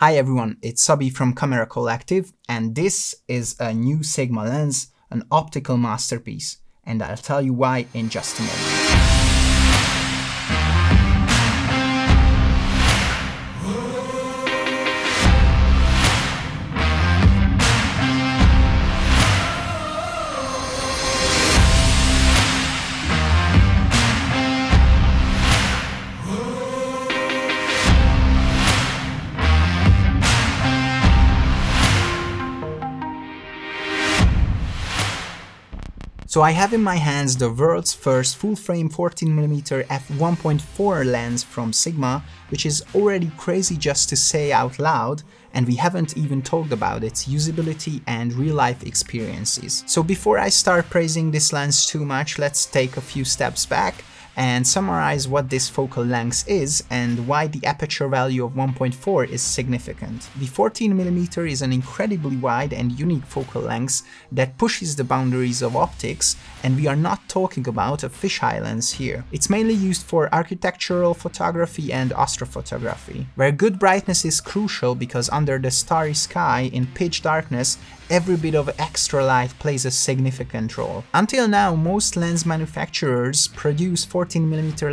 Hi everyone, it's Sabi from Camera Collective, and this is a new Sigma lens, an optical masterpiece, and I'll tell you why in just a moment. So I have in my hands the world's first full-frame 14mm f1.4 lens from Sigma, which is already crazy just to say out loud, and we haven't even talked about its usability and real-life experiences. So before I start praising this lens too much, let's take a few steps back and summarize what this focal length is and why the aperture value of 1.4 is significant. The 14mm is an incredibly wide and unique focal length that pushes the boundaries of optics, and we are not talking about a fisheye lens here. It's mainly used for architectural photography and astrophotography, where good brightness is crucial because under the starry sky in pitch darkness, every bit of extra light plays a significant role. Until now, most lens manufacturers produce 14mm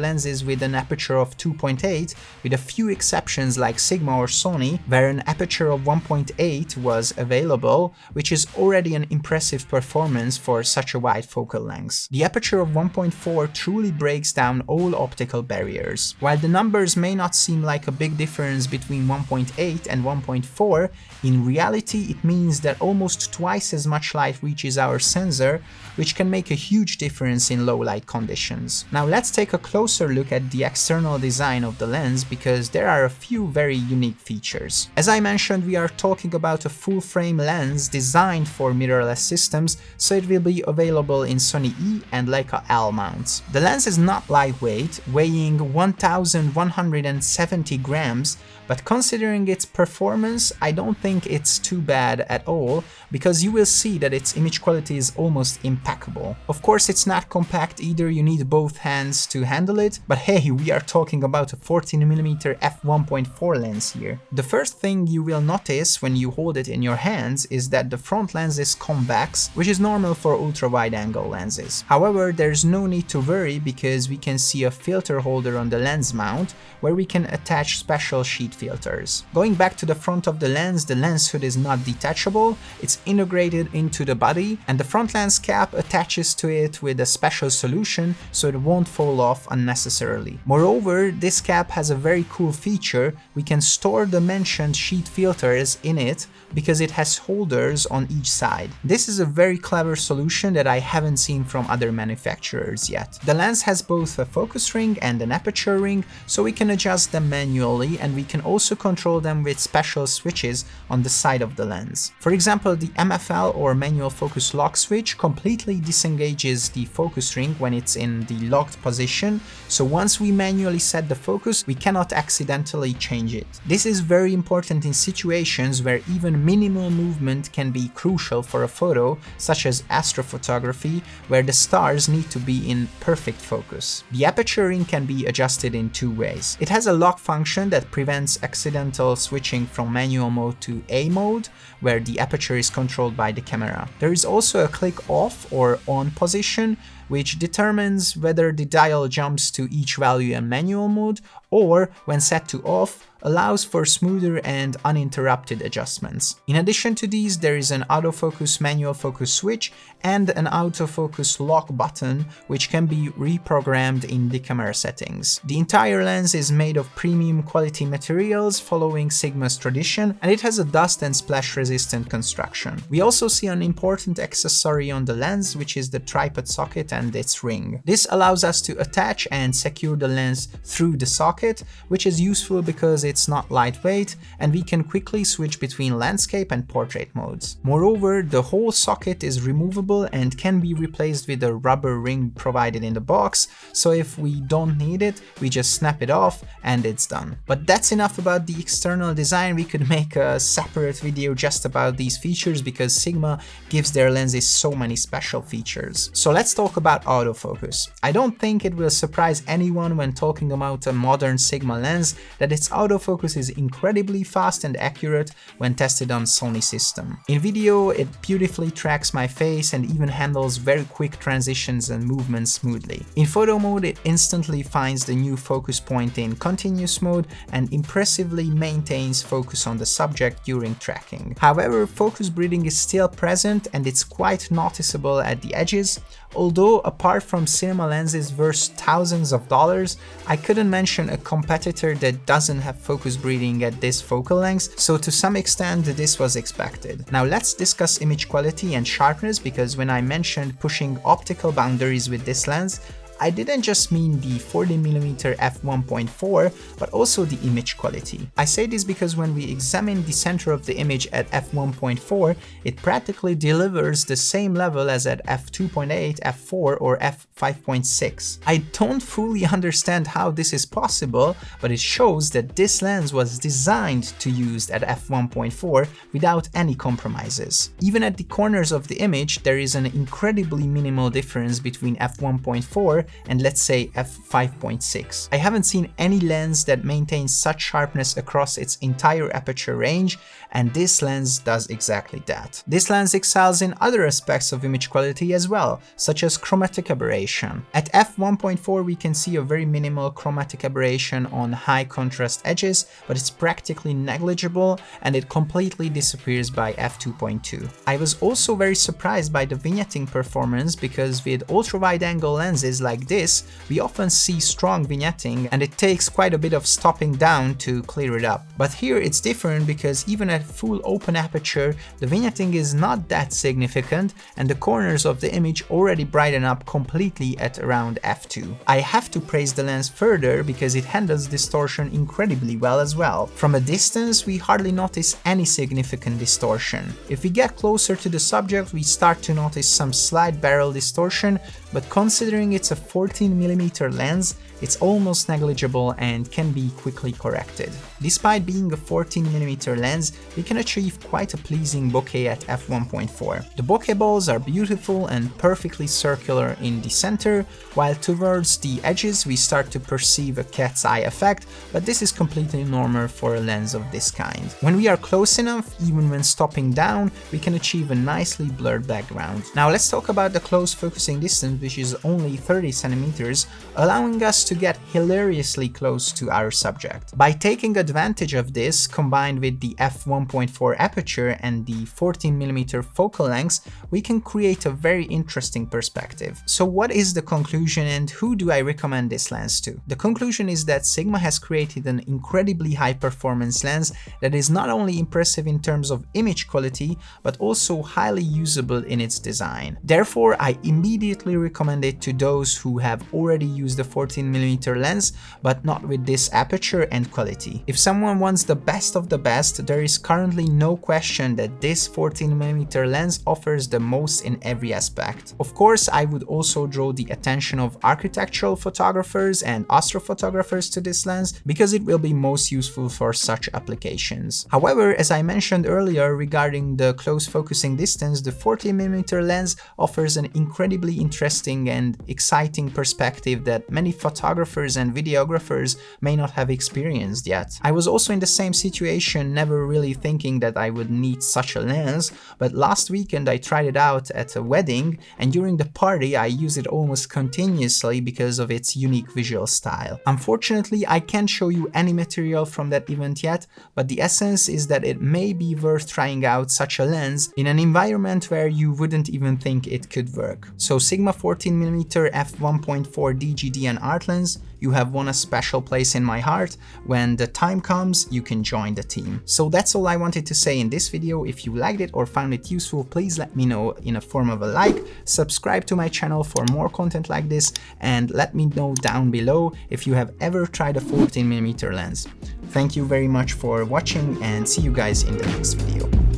lenses with an aperture of 2.8, with a few exceptions like Sigma or Sony, where an aperture of 1.8 was available, which is already an impressive performance for such a wide focal length. The aperture of 1.4 truly breaks down all optical barriers. While the numbers may not seem like a big difference between 1.8 and 1.4, in reality it means that almost twice as much light reaches our sensor, which can make a huge difference in low light conditions. Now let's take a closer look at the external design of the lens, because there are a few very unique features. As I mentioned, we are talking about a full frame lens designed for mirrorless systems, so it will be available in Sony E and Leica L mounts. The lens is not lightweight, weighing 1,170 grams, but considering its performance, I don't think it's too bad at all, because you will see that its image quality is almost impeccable. Of course, it's not compact either, you need both hands to handle it, but hey, we are talking about a 14mm f1.4 lens here. The first thing you will notice when you hold it in your hands is that the front lens is convex, which is normal for ultra-wide angle lenses. However, there's no need to worry, because we can see a filter holder on the lens mount where we can attach special sheet filters. Going back to the front of the lens hood is not detachable, it's integrated into the body, and the front lens cap attaches to it with a special solution so it won't fall off unnecessarily. Moreover, this cap has a very cool feature: we can store the mentioned sheet filters in it because it has holders on each side. This is a very clever solution that I haven't seen from other manufacturers yet. The lens has both a focus ring and an aperture ring, so we can adjust them manually, and we can also control them with special switches on the side of the lens. For example, the MFL or manual focus lock switch completely disengages the focus ring when it's in the locked position, so once we manually set the focus, we cannot accidentally change it. This is very important in situations where even minimal movement can be crucial for a photo, such as astrophotography, where the stars need to be in perfect focus. The aperture ring can be adjusted in two ways. It has a lock function that prevents accidental switching from manual mode to A mode, where the aperture is controlled by the camera. There is also a click off or on position, which determines whether the dial jumps to each value in manual mode, or when set to off, allows for smoother and uninterrupted adjustments. In addition to these, there is an autofocus manual focus switch and an autofocus lock button, which can be reprogrammed in the camera settings. The entire lens is made of premium quality materials following Sigma's tradition, and it has a dust and splash resistant construction. We also see an important accessory on the lens, which is the tripod socket and its ring. This allows us to attach and secure the lens through the socket, which is useful because it's not lightweight, and we can quickly switch between landscape and portrait modes. Moreover, the whole socket is removable and can be replaced with a rubber ring provided in the box, so if we don't need it, we just snap it off and it's done. But that's enough about the external design. We could make a separate video just about these features, because Sigma gives their lenses so many special features. So let's talk about about autofocus. I don't think it will surprise anyone when talking about a modern Sigma lens that its autofocus is incredibly fast and accurate when tested on Sony system. In video, it beautifully tracks my face and even handles very quick transitions and movements smoothly. In photo mode, it instantly finds the new focus point in continuous mode and impressively maintains focus on the subject during tracking. However, focus breathing is still present and it's quite noticeable at the edges. Although apart from cinema lenses worth thousands of dollars, I couldn't mention a competitor that doesn't have focus breathing at this focal length, so to some extent this was expected. Now let's discuss image quality and sharpness, because when I mentioned pushing optical boundaries with this lens, I didn't just mean the 40mm f1.4, but also the image quality. I say this because when we examine the center of the image at f1.4, it practically delivers the same level as at f2.8, f4 or f5.6. I don't fully understand how this is possible, but it shows that this lens was designed to use at f1.4 without any compromises. Even at the corners of the image, there is an incredibly minimal difference between f1.4 and let's say f5.6. I haven't seen any lens that maintains such sharpness across its entire aperture range, and this lens does exactly that. This lens excels in other aspects of image quality as well, such as chromatic aberration. At f1.4 we can see a very minimal chromatic aberration on high contrast edges, but it's practically negligible and it completely disappears by f2.2. I was also very surprised by the vignetting performance, because with ultra-wide angle lenses like this, we often see strong vignetting and it takes quite a bit of stopping down to clear it up. But here it's different, because even at full open aperture, the vignetting is not that significant and the corners of the image already brighten up completely at around f2. I have to praise the lens further because it handles distortion incredibly well as well. From a distance, we hardly notice any significant distortion. If we get closer to the subject, we start to notice some slight barrel distortion, but considering it's a 14mm lens, it's almost negligible and can be quickly corrected. Despite being a 14mm lens, we can achieve quite a pleasing bokeh at f1.4. The bokeh balls are beautiful and perfectly circular in the center, while towards the edges we start to perceive a cat's eye effect, but this is completely normal for a lens of this kind. When we are close enough, even when stopping down, we can achieve a nicely blurred background. Now let's talk about the close focusing distance, which is only 30 centimeters, allowing us to get hilariously close to our subject. By taking advantage of this, combined with the f1.4 aperture and the 14mm focal length, we can create a very interesting perspective. So what is the conclusion and who do I recommend this lens to? The conclusion is that Sigma has created an incredibly high performance lens that is not only impressive in terms of image quality, but also highly usable in its design. Therefore, I immediately recommend it to those who have already used the 14mm lens, but not with this aperture and quality. If someone wants the best of the best, there is currently no question that this 14mm lens offers the most in every aspect. Of course, I would also draw the attention of architectural photographers and astrophotographers to this lens, because it will be most useful for such applications. However, as I mentioned earlier regarding the close focusing distance, the 14mm lens offers an incredibly interesting and exciting perspective that many photographers and videographers may not have experienced yet. I was also in the same situation, never really thinking that I would need such a lens, but last weekend I tried it out at a wedding, and during the party I used it almost continuously because of its unique visual style. Unfortunately, I can't show you any material from that event yet, but the essence is that it may be worth trying out such a lens in an environment where you wouldn't even think it could work. So Sigma 14mm f1.4 DG DN Art lens, you have won a special place in my heart. When the time comes, you can join the team. So that's all I wanted to say in this video. If you liked it or found it useful, please let me know in a form of a like, subscribe to my channel for more content like this, and let me know down below if you have ever tried a 14mm lens. Thank you very much for watching, and see you guys in the next video.